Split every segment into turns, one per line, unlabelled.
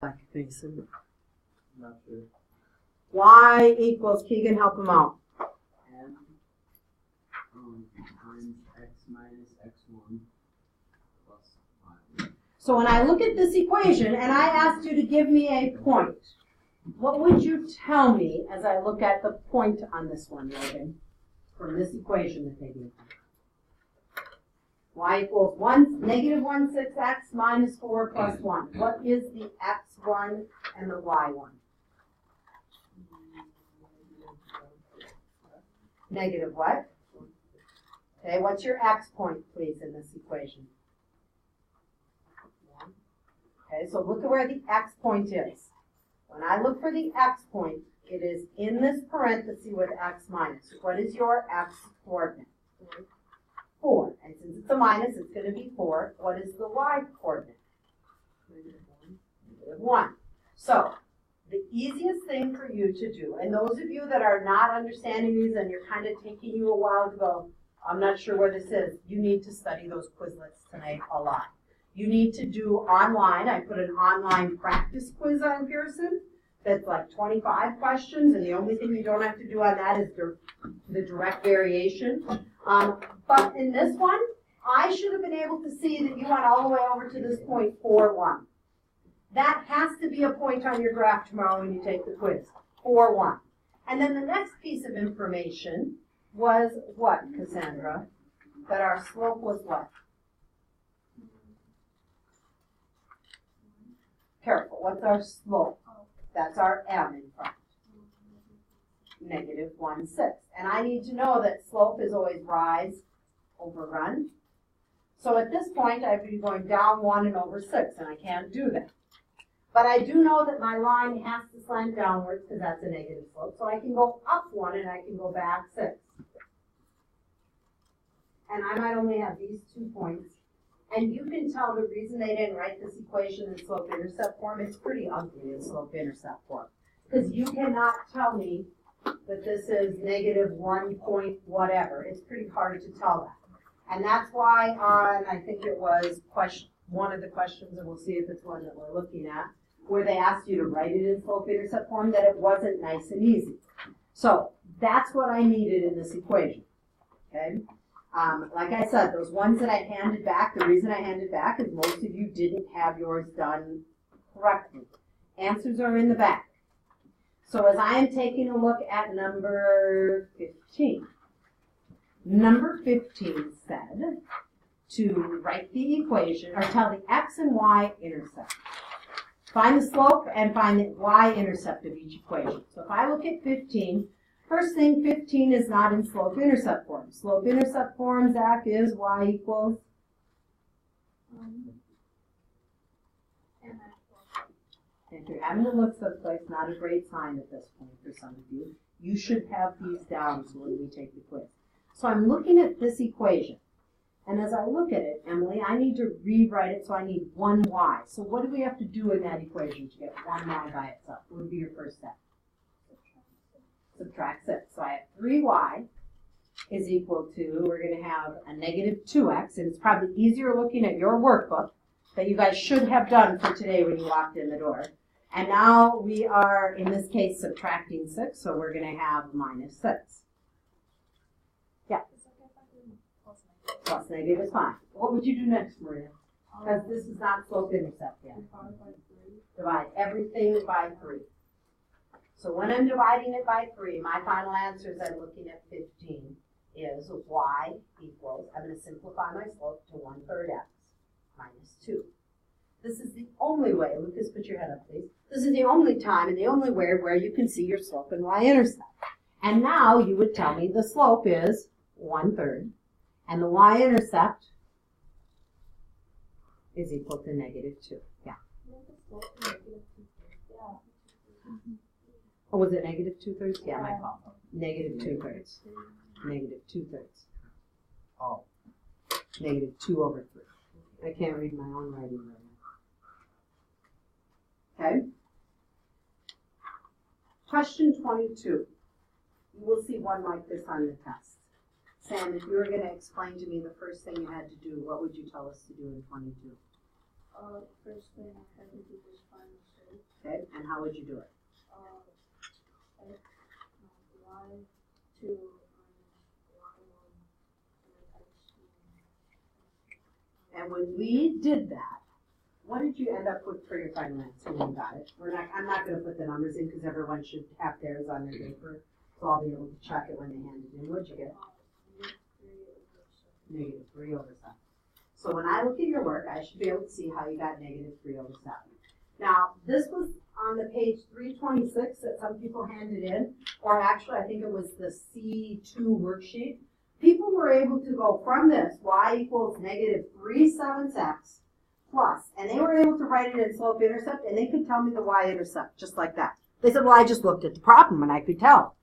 Mason.
Not sure.
Y equals, Keegan, help him out.
M times x minus x1 plus y.
So when I look at this equation and I asked you to give me a point, what would you tell me as I look at the point on this one, Logan, from this equation that they gave me? Y equals negative 1, 6x minus 4 plus 1. What is the x1 and the y1? Negative what? Okay, what's your x point, please, in this equation? Okay, so look at where the x point is. When I look for the x point, it is in this parenthesis with x minus. What is your x coordinate? 4. And since it's a minus, it's going to be 4. What is the y coordinate? Negative 1. So, the easiest thing for you to do, and those of you that are not understanding these and you're kind of taking you a while to go, I'm not sure where this is, you need to study those Quizlets tonight a lot. You need to do online. I put an online practice quiz on Pearson that's like 25 questions, and the only thing you don't have to do on that is the direct variation. But in this one, I should have been able to see that you went all the way over to this point 4, 1. That has to be a point on your graph tomorrow when you take the quiz, 4, 1. And then the next piece of information was what, Cassandra? That our slope was what? Careful, what's our slope? That's our m in front. Negative 1, 6. And I need to know that slope is always rise over run. So at this point, I'd be going down 1 and over 6, and I can't do that. But I do know that my line has to slant downwards because that's a negative slope. So I can go up 1 and I can go back 6. And I might only have these 2 points. And you can tell the reason they didn't write this equation in slope-intercept form, it's pretty ugly in slope-intercept form. Because you cannot tell me that this is negative 1 point whatever. It's pretty hard to tell that. And that's why on, I think it was one of the questions, and we'll see if it's one that we're looking at, where they asked you to write it in slope-intercept form, that it wasn't nice and easy. So that's what I needed in this equation, okay? Like I said, those ones that I handed back, the reason I handed back is most of you didn't have yours done correctly. Answers are in the back. So as I am taking a look at number 15, number 15 said to write the equation, or tell the x and y intercept. Find the slope and find the y-intercept of each equation. So if I look at 15, first thing, 15 is not in slope-intercept form. Slope-intercept form, Zach, is y equals? If you're having to look someplace, not a great sign at this point for some of you. You should have these down so when we take the quiz. So I'm looking at this equation. And as I look at it, Emily, I need to rewrite it, so I need 1y. So what do we have to do in that equation to get 1y by itself? What would be your first step? Subtract 6. So I have 3y is equal to, we're going to have a negative 2x, and it's probably easier looking at your workbook that you guys should have done for today when you walked in the door. And now we are, in this case, subtracting 6, so we're going to have minus 6. Yeah. Plus negative is fine. What would you do next, Maria? Because this is not slope-intercept yet. Divide everything by 3. So when I'm dividing it by 3, my final answer as I'm looking at 15 is y equals, I'm going to simplify my slope to 1/3 x minus 2. This is the only way, Lucas, put your head up, please. This is the only time and the only way where you can see your slope and y-intercept. And now you would tell me the slope is 1/3. And the y-intercept is equal to negative 2. Yeah. Oh, was it negative 2/3? Yeah, my fault. Negative 2/3. Negative 2/3.
Oh.
Negative 2/3. I can't read my own writing right now. Okay. Question 22. You will see one like this on the test. Sam, if you were going to explain to me the first thing you had to do, what would you tell us to do in 22?
First thing I had to do was find the
Okay, and how would you do it?
X y2
And when we did that, what did you end up with for your final answer when you got it? I'm not going to put the numbers in because everyone should have theirs on their paper, so I'll be able to check it when they hand it in. What'd you get? Negative 3 over 7. So when I look at your work, I should be able to see how you got negative 3 over 7. Now, this was on the page 326 that some people handed in, or actually I think it was the C2 worksheet. People were able to go from this, y equals negative 3/7 x plus, and they were able to write it in slope-intercept, and they could tell me the y-intercept just like that. They said, well, I just looked at the problem and I could tell.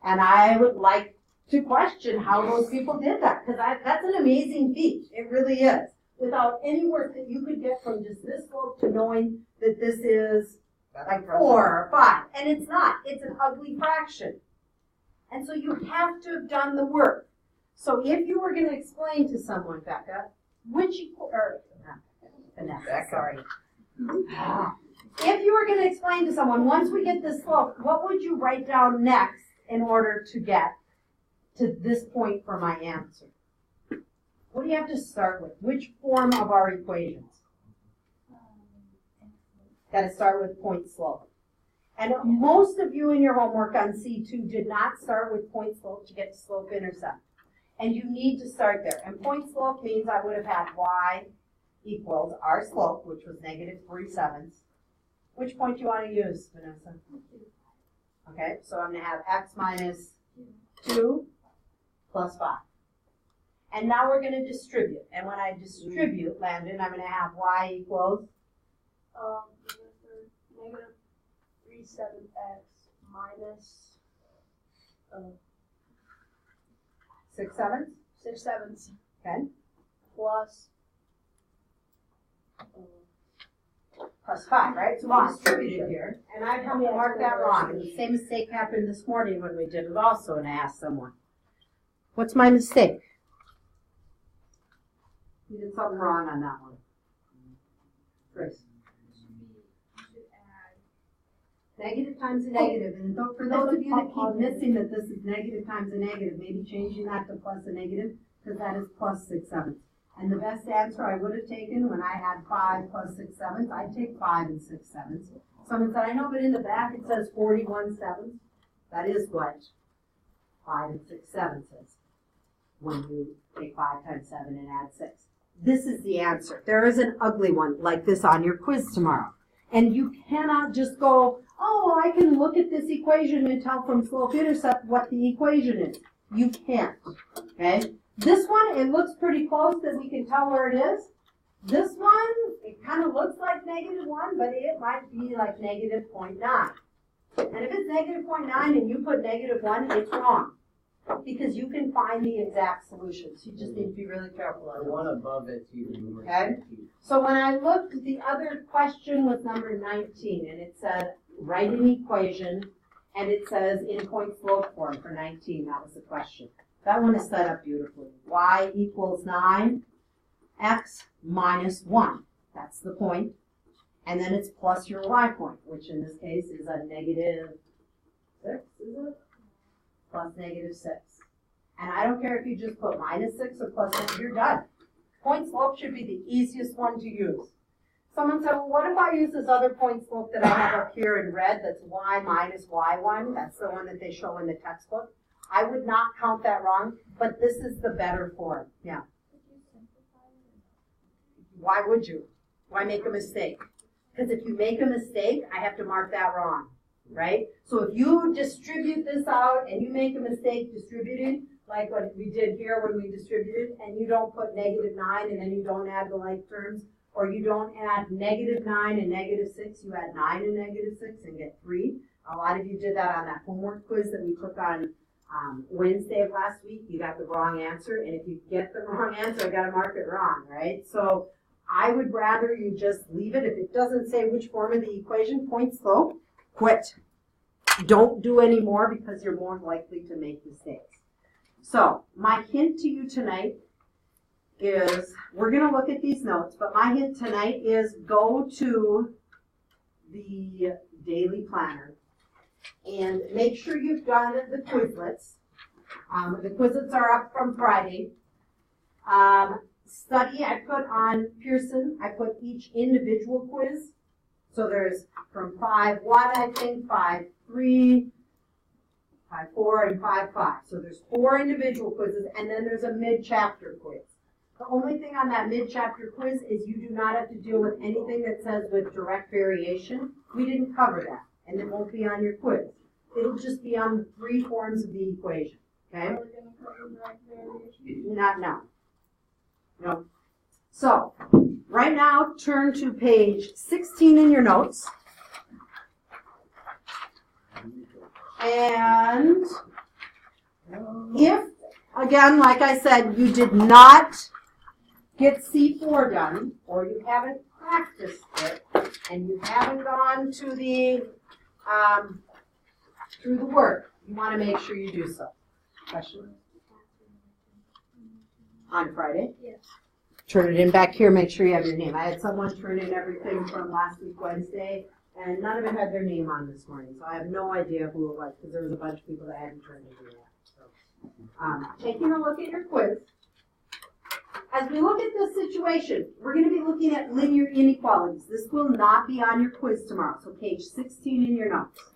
And I would like to question how those people did that, because that's an amazing feat. It really is. Without any work that you could get from just this slope to knowing that this is like 4 or 5. And it's not. It's an ugly fraction. And so you have to have done the work. So if you were going to explain to someone, Becca, Vanessa, sorry. If you were going to explain to someone, once we get this slope, what would you write down next in order to get to this point for my answer? What do you have to start with? Which form of our equations? Got to start with point slope. And most of you in your homework on C2 did not start with point slope to get to slope intercept. And you need to start there. And point slope means I would have had y equals our slope, which was negative 3/7. Which point do you want to use, Vanessa? Okay, so I'm going to have x minus 2 plus 5. And now we're going to distribute. And when I distribute, Landon, I'm going to have y equals?
negative 3/7x minus
6/7?
6/7
Okay.
plus
Plus 5, right? So we distributed here. And I come to mark that wrong. And the same mistake happened this morning when we did it also, and I asked someone, what's my mistake? You did something wrong on that one. Grace. Negative times a negative. And for those of you that keep missing that this is negative times a negative, maybe changing that to plus a negative, because that is plus 6/7. And the best answer I would have taken when I had 5 plus 6/7, I'd take 5 and 6/7. Someone said, I know, but in the back it says 41/7. That is what 5 and 6/7 is when you take 5 times 7 and add 6. This is the answer. There is an ugly one like this on your quiz tomorrow. And you cannot just go, oh, I can look at this equation and tell from slope-intercept what the equation is. You can't, okay? This one, it looks pretty close that we can tell where it is. This one, it kind of looks like -1, but it might be like -0.9. And if it's -0.9 and you put -1, it's wrong. Because you can find the exact solutions. You just need to be really careful on
The one above it's even more.
Okay. So when I looked, the other question was number 19, and it said, write an equation, and it says in point slope form for 19. That was the question. That one is set up beautifully. Y equals 9, x minus 1. That's the point. And then it's plus your y point, which in this case is a -6, is it? Plus -6. And I don't care if you just put -6 or +6, you're done. Point slope should be the easiest one to use. Someone said, well, what if I use this other point slope that I have up here in red that's y minus y1? That's the one that they show in the textbook. I would not count that wrong, but this is the better form. Yeah. Why would you? Why make a mistake? Because if you make a mistake, I have to mark that wrong, right? So if you distribute this out and you make a mistake distributing, like what we did here when we distributed, and you don't put -9 and then you don't add the like terms, or you don't add -9 and -6, you add 9 and -6 and get 3. A lot of you did that on that homework quiz that we took on Wednesday of last week. You got the wrong answer, and if you get the wrong answer, I got to mark it wrong, right? So I would rather you just leave it. If it doesn't say which form of the equation, point slope, quit. Don't do any more because you're more likely to make mistakes. So my hint to you tonight is, we're going to look at these notes, but my hint tonight is go to the daily planner and make sure you've done the Quizlets. The Quizlets are up from Friday. Study, I put on Pearson, I put each individual quiz. So there's from 5-1, I think, 5-3, 5-4, and 5-5. So there's 4 individual quizzes, and then there's a mid-chapter quiz. The only thing on that mid-chapter quiz is you do not have to deal with anything that says with direct variation. We didn't cover that, and it won't be on your quiz. It'll just be on the 3 forms of the equation, okay?
Are we gonna cover direct variation?
Not now. No. So, right now, turn to page 16 in your notes. And if, again, like I said, you did not get C4 done, or you haven't practiced it, and you haven't gone to the, through the work, you want to make sure you do so. Question? On Friday?
Yes.
Turn it in back here, make sure you have your name. I had someone turn in everything from last week Wednesday, and none of it had their name on this morning, so I have no idea who it was, because there was a bunch of people that hadn't turned it in yet. So, taking a look at your quiz. As we look at this situation, we're going to be looking at linear inequalities. This will not be on your quiz tomorrow, so page 16 in your notes.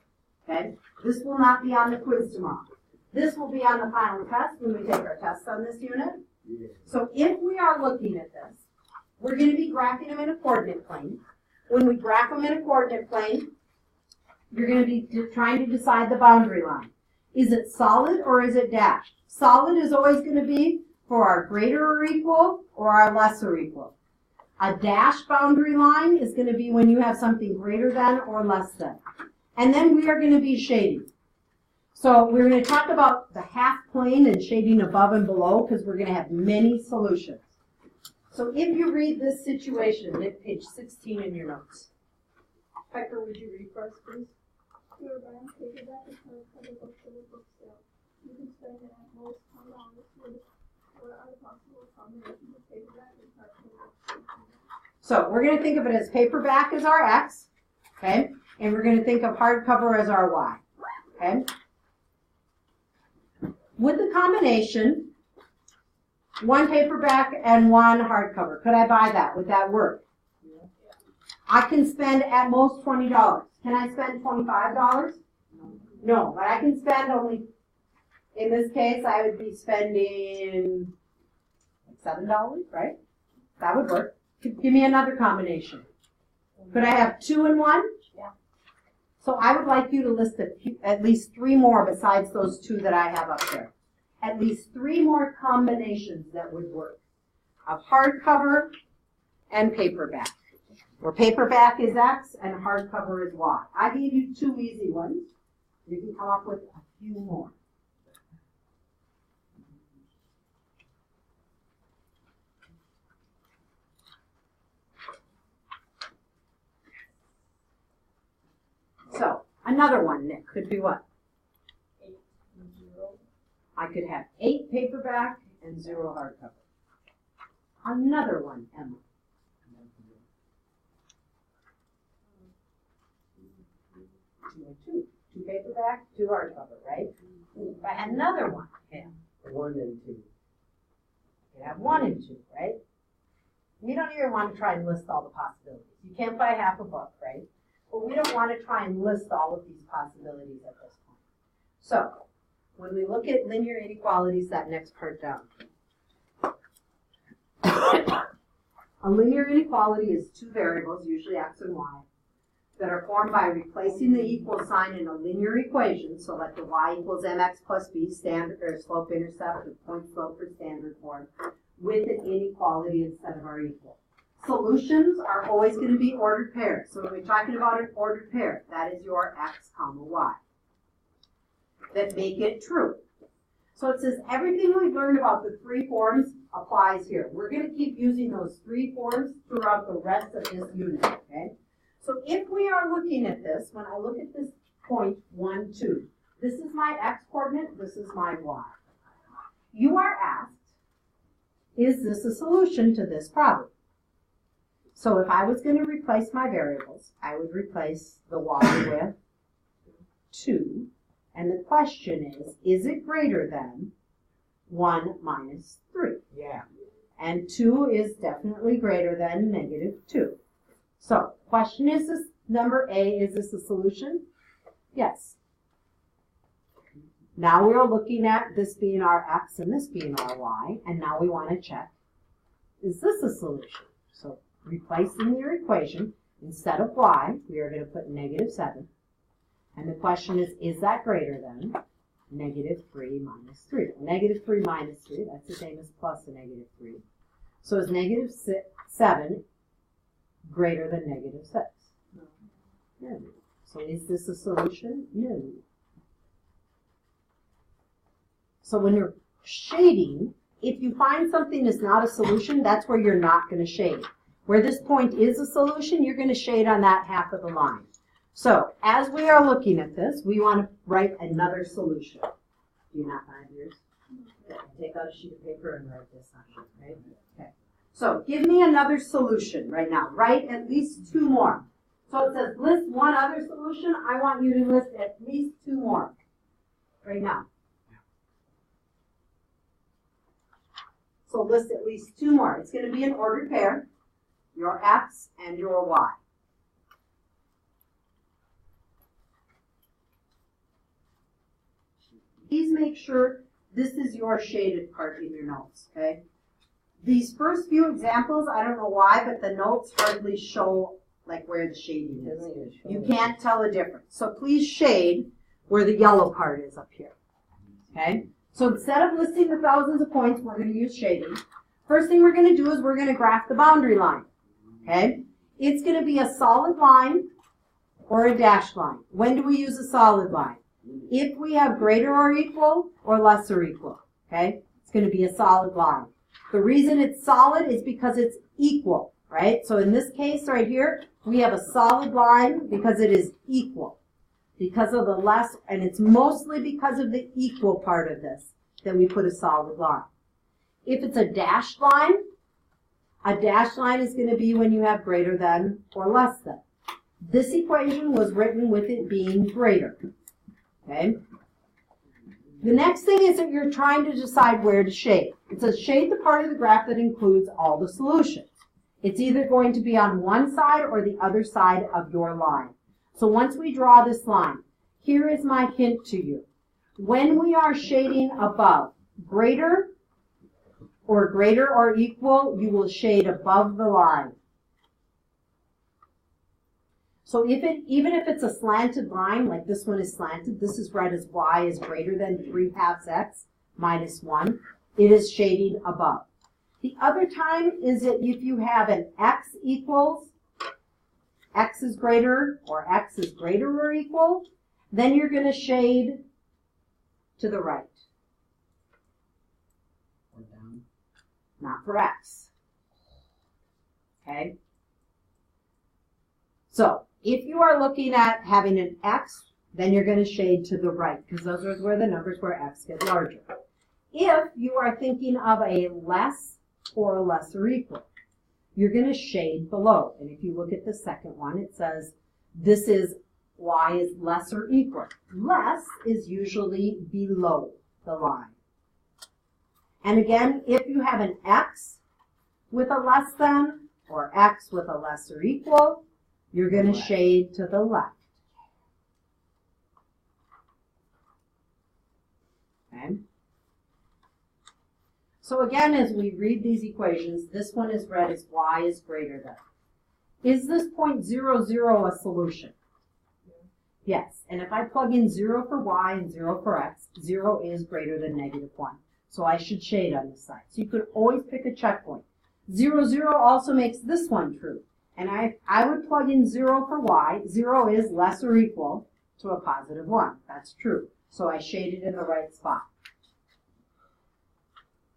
Okay? This will not be on the quiz tomorrow. This will be on the final test when we take our tests on this unit. So if we are looking at this, we're going to be graphing them in a coordinate plane. When we graph them in a coordinate plane, you're going to be trying to decide the boundary line. Is it solid or is it dashed? Solid is always going to be for our greater or equal or our lesser equal. A dashed boundary line is going to be when you have something greater than or less than. And then we are going to be shading. So we're going to talk about the half plane and shading above and below because we're going to have many solutions. So if you read this situation, at page 16 in your notes.
Piper, would you read first, please? Your bank paperback is for the book sale. You can spend it at most $10 with what are the possible combinations of paperback and hardcover.
So we're going to think of it as paperback as our X, okay? And we're going to think of hardcover as our Y, okay? With the combination, 1 paperback and 1 hardcover, could I buy that? Would that work?
Yeah.
I can spend at most $20. Can I spend $25? No, but I can spend only, in this case, I would be spending like $7, right? That would work. Give me another combination. Could I have 2 and 1?
Yeah.
So I would like you to list at least 3 more besides those 2 that I have up there. At least 3 more combinations that would work of hardcover and paperback. Where paperback is X and hardcover is Y. I gave you 2 easy ones. You can come up with a few more. So, another one, Nick, could be what?
8 and 0.
I could have 8 paperback and 0 hardcover. Another one, Emma. 2 and 2. 2 paperback, 2 hardcover, right? If I had another one, yeah.
1 and 2.
You have 1 and 2, right? We don't even want to try and list all the possibilities. You can't buy half a book, right? But we don't want to try and list all of these possibilities at this point. So, when we look at linear inequalities, that next part down. A linear inequality is 2 variables, usually x and y, that are formed by replacing the equal sign in a linear equation, so like the y equals mx plus b, standard or slope-intercept, or point slope for standard form, with an inequality instead of our equal. Solutions are always going to be ordered pairs. So when we're talking about an ordered pair, that is your x comma y. That make it true. So it says everything we've learned about the 3 forms applies here. We're going to keep using those 3 forms throughout the rest of this unit, okay? So if we are looking at this, when I look at this point 1, 2, this is my x coordinate, this is my y. You are asked, is this a solution to this problem? So if I was going to replace my variables, I would replace the y with 2. And the question is it greater than 1 minus 3?
Yeah.
And 2 is definitely greater than negative 2. So, question is this number A, is this a solution? Yes. Now we're looking at this being our x and this being our y, and now we want to check, is this a solution? So, replacing your equation, instead of y, we are going to put negative 7. And the question is that greater than negative 3 minus 3? Well, negative 3 minus 3, that's the same as plus a negative 3. So is negative 7 greater than negative 6? No. So is this a solution? No. So when you're shading, if you find something is not a solution, that's where you're not going to shade. Where this point is a solution, you're going to shade on that half of the line. So as we are looking at this, we want to write another solution. Do you not find yours? Take out a sheet of paper and write this on it, right? Okay. So give me another solution right now. Write at least 2 more. So it says list one other solution. I want you to list at least 2 more right now. So list at least 2 more. It's going to be an ordered pair, your x and your y. Please make sure this is your shaded part in your notes, okay? These first few examples, I don't know why, but the notes hardly show like where the shading is. You can't tell the difference. So please shade where the yellow part is up here, okay? So instead of listing the thousands of points, we're going to use shading. First thing we're going to do is we're going to graph the boundary line, okay? It's going to be a solid line or a dashed line. When do we use a solid line? If we have greater or equal or less or equal, okay? It's going to be a solid line. The reason it's solid is because it's equal, right? So in this case right here, we have a solid line because it is equal. Because of the less, and it's mostly because of the equal part of this that we put a solid line. If it's a dashed line is going to be when you have greater than or less than. This equation was written with it being greater. Okay. The next thing is that you're trying to decide where to shade. It says shade the part of the graph that includes all the solutions. It's either going to be on one side or the other side of your line. So once we draw this line, here is my hint to you. When we are shading above greater or equal, you will shade above the line. So even if it's a slanted line, like this one is slanted, this is read as y is greater than 3/2 x minus 1, it is shading above. The other time is that if you have an x equals, x is greater or equal, then you're going to shade to the right.
Or down.
Not for x. Okay? So, if you are looking at having an x, then you're going to shade to the right, because those are where the numbers where x get larger. If you are thinking of a less or a lesser equal, you're going to shade below. And if you look at the second one, it says this is y is less or equal. Less is usually below the line. And again, if you have an x with a less than or x with a lesser equal, you're going to shade to the left. Okay? So again, as we read these equations, this one is read as y is greater than. Is this point 0, 0 a solution? Yes. And if I plug in 0 for y and 0 for x, 0 is greater than negative 1. So I should shade on this side. So you could always pick a checkpoint. 0, 0 also makes this one true. And I would plug in 0 for y. 0 is less or equal to a positive 1. That's true. So I shaded in the right spot.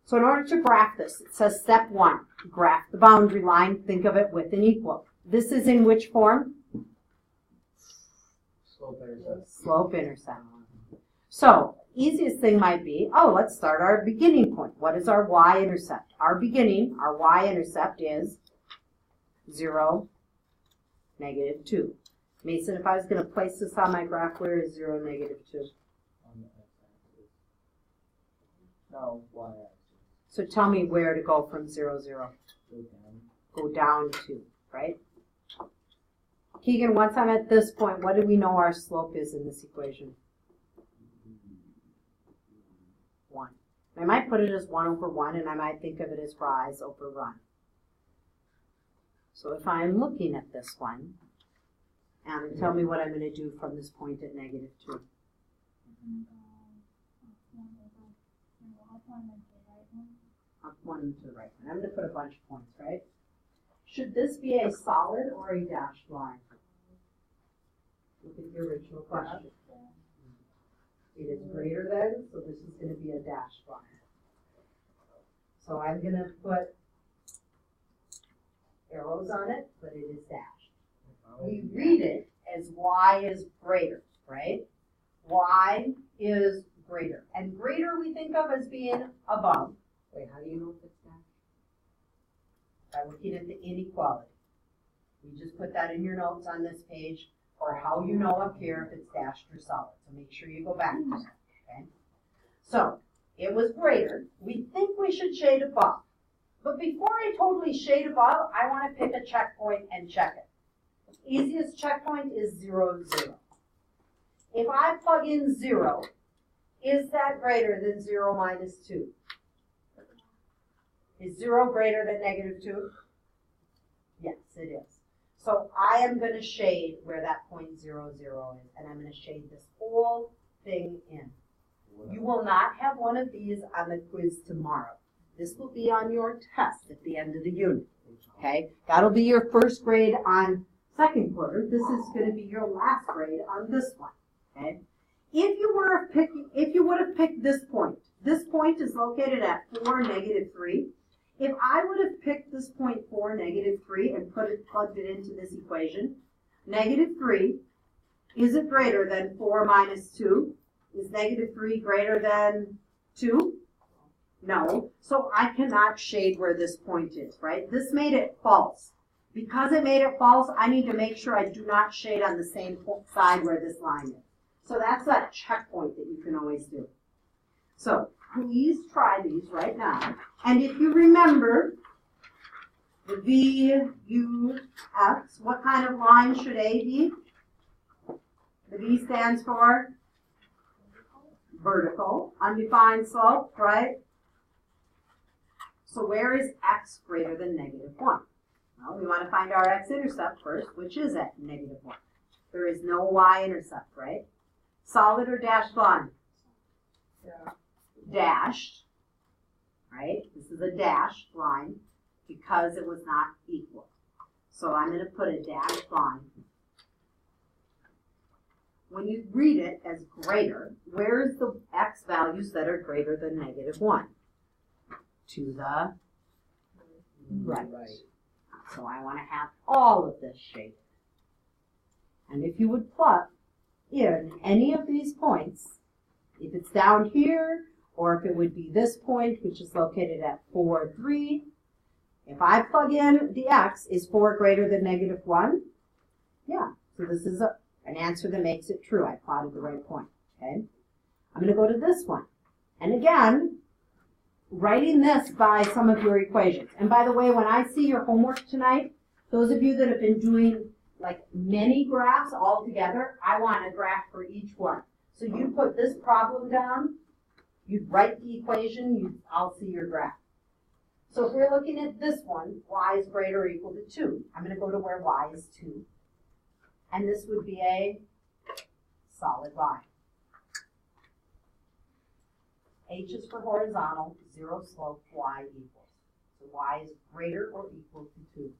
So in order to graph this, it says step 1, graph the boundary line. Think of it with an equal. This is in which form?
Slope-intercept.
Slope-intercept. So easiest thing might be, let's start our beginning point. What is our y-intercept? Our beginning, our y-intercept is 0, negative 2. Mason, if I was going to place this on my graph, where is 0, negative 2?
On the x-axis. No, y-axis.
So tell me where to go from 0, 0.
Go down.
Go down 2, right? Keegan, once I'm at this point, what do we know our slope is in this equation? 1. I might put it as 1 over 1, and I might think of it as rise over run. So if I'm looking at this one, and tell me what I'm going to do from this point at negative 2. Up 1 to the right one. I'm going to put a bunch of points, right? Should this be a solid or a dashed line? Look at your original question. It is greater than, so this is going to be a dashed line. So I'm going to put arrows on it, but it is dashed. We read it as y is greater, right? Y is greater. And greater we think of as being above. Wait, how do you know if it's dashed? By looking at the inequality. We just put that in your notes on this page, or how you know up here if it's dashed or solid. So make sure you go back to that, okay? So, it was greater. We think we should shade above. But before I totally shade above, I want to pick a checkpoint and check it. The easiest checkpoint is 0, 0. If I plug in 0, is that greater than 0 minus 2? Is 0 greater than negative 2? Yes, it is. So I am going to shade where that point 0, 0 is, and I'm going to shade this whole thing in. You will not have one of these on the quiz tomorrow. This will be on your test at the end of the unit, okay? That'll be your first grade on second quarter. This is going to be your last grade on this one, okay? If you would have picked this point is located at 4, negative 3. If I would have picked this point 4, negative 3 and plugged it into this equation, negative 3, is it greater than 4 minus 2? Is negative 3 greater than 2? No. So I cannot shade where this point is, right? This made it false. Because it made it false, I need to make sure I do not shade on the same side where this line is. So that's that checkpoint that you can always do. So please try these right now. And if you remember the V, U, X, what kind of line should A be? The V stands for vertical, undefined slope, right? So where is X greater than negative 1? Well, we want to find our X-intercept first, which is at negative 1. There is no Y-intercept, right? Solid or dashed line?
Yeah.
Dashed, right? This is a dashed line because it was not equal. So I'm going to put a dashed line. When you read it as greater, where's the X values that are greater than negative 1? To the right. So I want to have all of this shaded. And if you would plug in any of these points, if it's down here, or if it would be this point, which is located at 4, 3, if I plug in the X, is 4 greater than negative 1? Yeah, so this is an answer that makes it true. I plotted the right point, okay? I'm going to go to this one. And again, writing this by some of your equations. And by the way, when I see your homework tonight, those of you that have been doing like many graphs all together, I want a graph for each one. So you put this problem down, you'd write the equation, I'll see your graph. So if we're looking at this one, y is greater or equal to 2. I'm going to go to where y is 2. And this would be a solid line. H is for horizontal, 0 slope, y equals. So y is greater or equal to 2.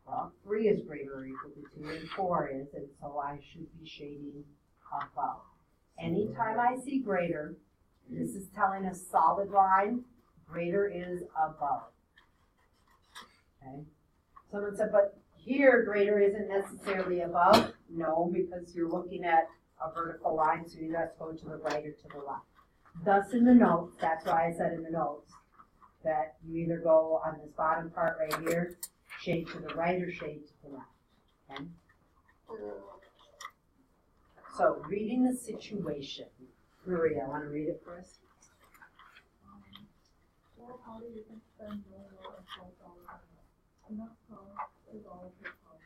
Well, 3 is greater or equal to 2, and 4 is, and so I should be shading above. Anytime I see greater, this is telling a solid line, greater is above. Okay? Someone said, but here greater isn't necessarily above. No, because you're looking at a vertical line, so you have to go to the right or to the left. Thus in the notes, that's why I said in the notes, that you either go on this bottom part right here, Shade to the right or shade to the left, okay? So, reading the situation. Maria, want to read it for us?
Well, how do you can spend no more than $12 enough cost $2 per pound,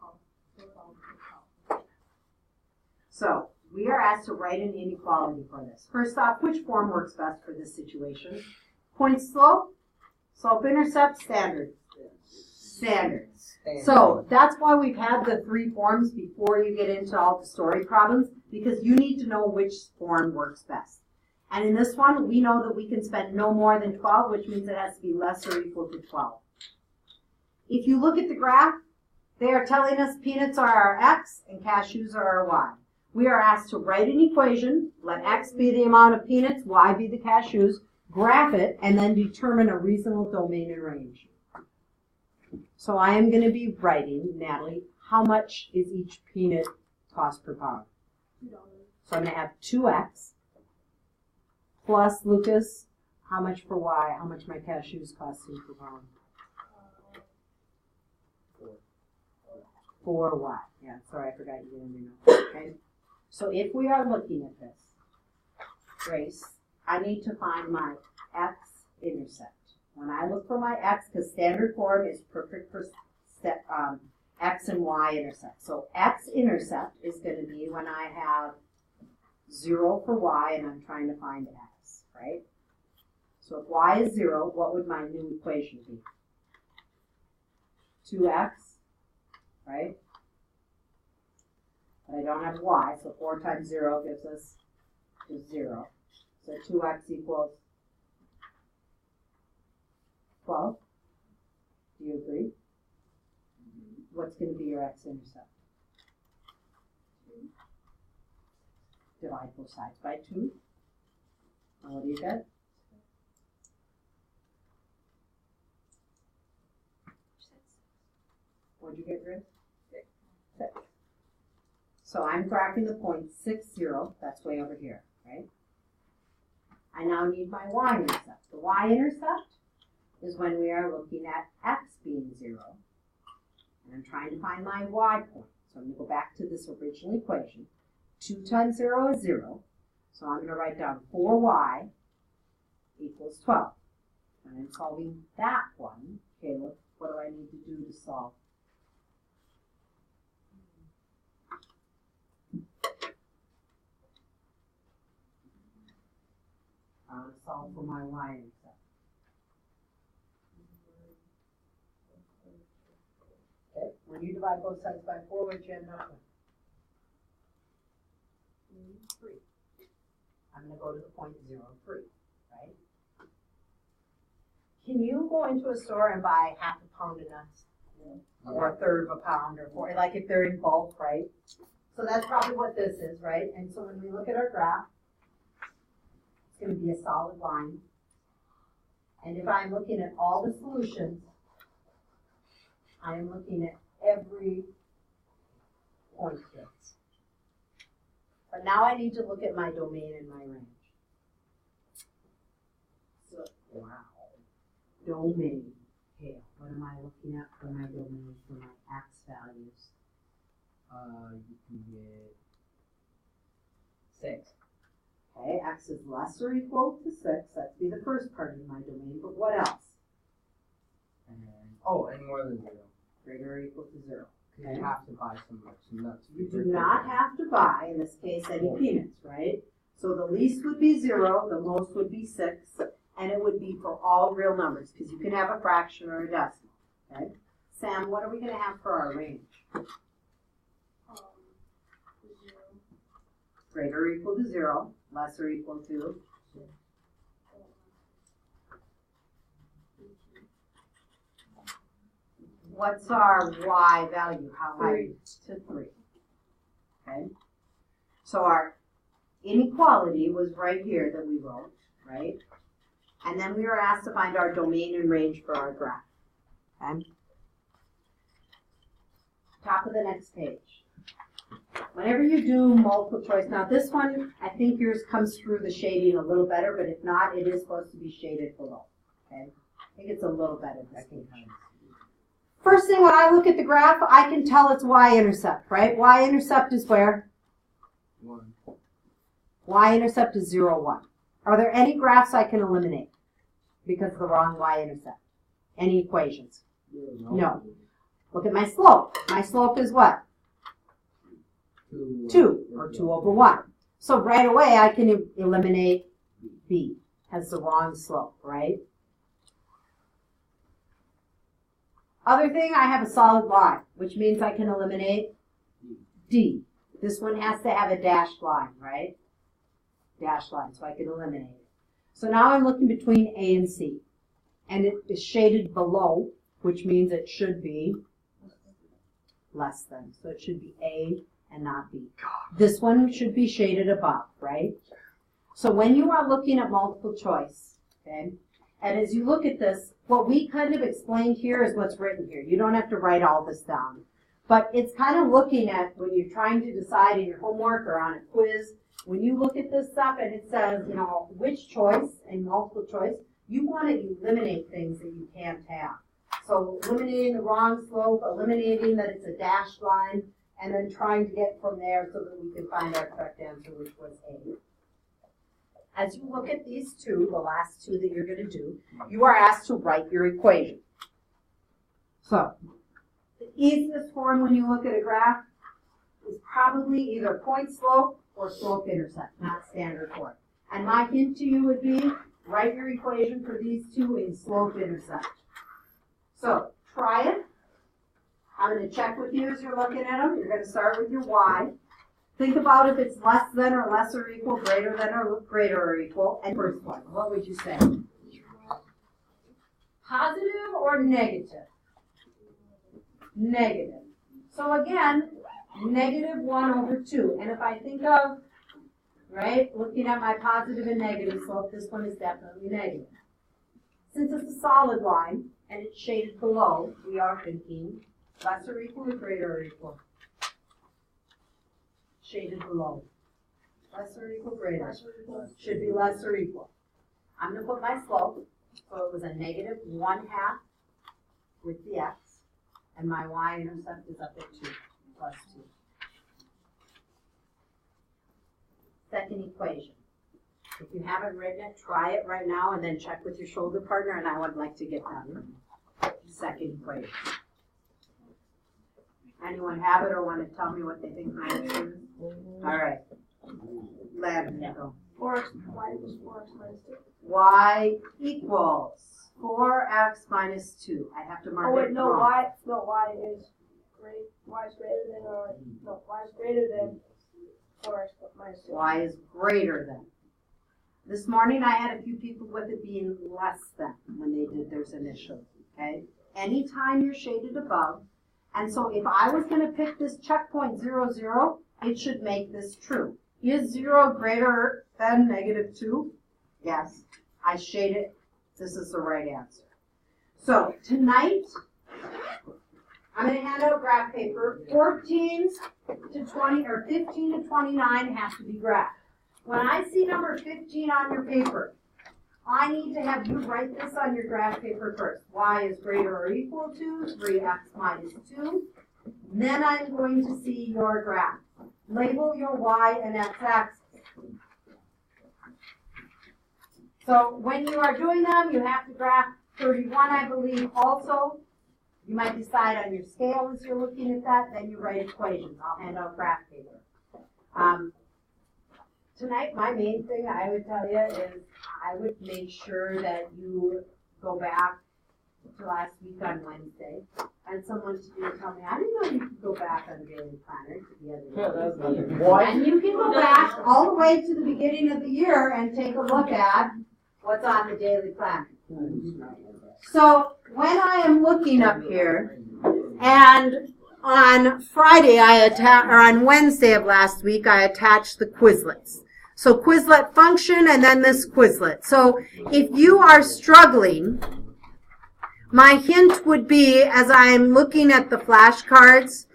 cost $4 per pound.
So, we are asked to write an inequality for this. First off, which form works best for this situation? Point slope, slope intercept, standard. Standard. So that's why we've had the three forms before you get into all the story problems, because you need to know which form works best. And in this one, we know that we can spend no more than 12, which means it has to be less or equal to 12. If you look at the graph, they are telling us peanuts are our x and cashews are our y. We are asked to write an equation, let x be the amount of peanuts, y be the cashews, graph it, and then determine a reasonable domain and range. So I am going to be writing, Natalie, how much is each peanut cost per pound?
$2.
So I'm going to have 2x plus, Lucas, how much for y, how much my cashews cost per pound? 4y. Yeah, sorry, I forgot you didn't know. Okay. So if we are looking at this, Grace, I need to find my x-intercept. When I look for my x, because standard form is perfect for x and y intercept. So x-intercept is going to be when I have 0 for y and I'm trying to find x, right? So if y is 0, what would my new equation be? 2x, right? But I don't have y, so 4 times 0 gives us just 0. So 2x equals 12. Do you agree? What's going to be your x-intercept? Divide both sides by 2. And what do you get? 6. What'd you get, Grace? 6. So I'm graphing the point 6, 0. That's way over here, right? I now need my y-intercept. The y-intercept is when we are looking at x being 0. And I'm trying to find my y point. So I'm going to go back to this original equation. 2 times 0 is 0. So I'm going to write down 4y equals 12. And I'm solving that one. Okay, what do I need to do to solve? I'm going to solve for my y-intercept. Okay, when you divide both sides by 4, what do you end up with? 3. I'm going to go to the point 0, 3, right? Can you go into a store and buy half a pound of nuts? Yeah. Or a third of a pound, or 4, like if they're in bulk, right? So that's probably what this is, right? And so when we look at our graph, it's going to be a solid line. And if I'm looking at all the solutions, I am looking at every point here. But now I need to look at my domain and my range. So, wow. Domain. Okay, what am I looking at for my domain, for my x values?
You can get 6.
Okay, x is less or equal to 6. That'd be the first part of my domain, but what else?
And more than 0.
Greater or equal to 0.
Okay. You have to buy some nuts.
You do not have to buy, in this case, any peanuts, right? So the least would be 0, the most would be 6, and it would be for all real numbers, because you can have a fraction or a decimal, okay? Sam, what are we going to have for our range?
0.
Greater or equal to 0, less or equal to
3.
what's our y value? How high? To 3. Okay? So our inequality was right here that we wrote, right? And then we were asked to find our domain and range for our graph. Okay? Top of the next page. Whenever you do multiple choice, now this one, I think yours comes through the shading a little better, but if not, it is supposed to be shaded below. Okay? I think it's a little better this page. First thing when I look at the graph, I can tell it's y-intercept, right? Y-intercept is where?
1.
Y-intercept is 0, 1. Are there any graphs I can eliminate because of the wrong y-intercept? Any equations? No. Look at my slope. My slope is what? 2, or 2 over 1. So right away I can eliminate B. Has the wrong slope, right? Other thing, I have a solid line, which means I can eliminate D. This one has to have a dashed line, right? Dashed line, so I can eliminate it. So now I'm looking between A and C. And it is shaded below, which means it should be less than. So it should be A and not B. This one should be shaded above, right? So when you are looking at multiple choice, okay, and as you look at this, what we kind of explained here is what's written here. You don't have to write all this down. But it's kind of looking at when you're trying to decide in your homework or on a quiz, when you look at this stuff and it says, you know, which choice and multiple choice, you want to eliminate things that you can't have. So eliminating the wrong slope, eliminating that it's a dashed line, and then trying to get from there so that we can find our correct answer, which was A. As you look at these two, the last two that you're going to do, you are asked to write your equation. So, the easiest form when you look at a graph is probably either point slope or slope intercept, not standard form. And my hint to you would be, write your equation for these two in slope intercept. So, try it. I'm going to check with you as you're looking at them. You're going to start with your y. Think about if it's less than or less or equal, greater than or greater or equal. And first one, what would you say? Positive or negative? Negative. So again, negative 1 over 2. And if I think of, right, looking at my positive and negative slope, this one is definitely negative. Since it's a solid line and it's shaded below, we are thinking less or equal or greater or equal. Shaded below. Less or equal, greater. Should be less or equal. I'm going to put my slope. So it was a negative 1/2 with the x. And my y-intercept is up at 2, plus 2. Second equation. If you haven't written it, try it right now and then check with your shoulder partner, and I would like to get that second equation. Anyone have it or want to tell me what they think my answer is? All right. Lavender, go.
4x, y equals 4x minus 2.
Y equals 4x minus 2. I have to mark
Oh wait,
it
no,
wrong.
y is greater than y is greater than 4x minus 2.
Y is greater than. This morning I had a few people with it being less than when they did theirs initially, okay? Anytime you're shaded above, and so if I was going to pick this checkpoint 0, 0, it should make this true. Is 0 greater than negative 2? Yes. I shade it. This is the right answer. So tonight, I'm going to hand out graph paper. 14 to 20 or 15 to 29 has to be graphed. When I see number 15 on your paper, I need to have you write this on your graph paper first. Y is greater or equal to 3x minus 2. Then I'm going to see your graph. Label your y and x axis. So when you are doing them, you have to graph 31, I believe, also. You might decide on your scale as you're looking at that, then you write equations. I'll hand out graph paper. Tonight, my main thing I would tell you is I would make sure that you go back to last week on Wednesday. And someone to tell me, I didn't know you could go back on Daily Planner to the other day.
What?
And you can go back all the way to the beginning of the year and take a look at what's on the Daily Planner. So when I am looking up here, and on Friday or on Wednesday of last week, I attached the Quizlets. So Quizlet function and then this Quizlet. So if you are struggling, my hint would be, as I'm looking at the flashcards,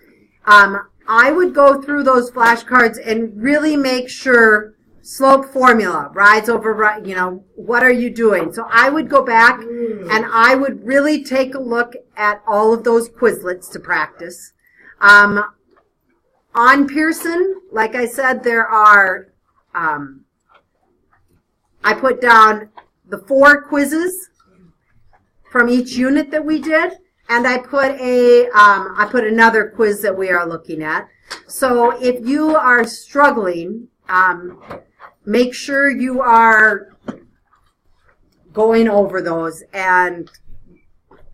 I would go through those flashcards and really make sure slope formula, rise over, you know, what are you doing? So I would go back and I would really take a look at all of those Quizlets to practice. On Pearson, like I said, there are, I put down the 4 quizzes from each unit that we did, and I put another quiz that we are looking at. So if you are struggling, make sure you are going over those and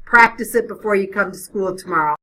practice it before you come to school tomorrow.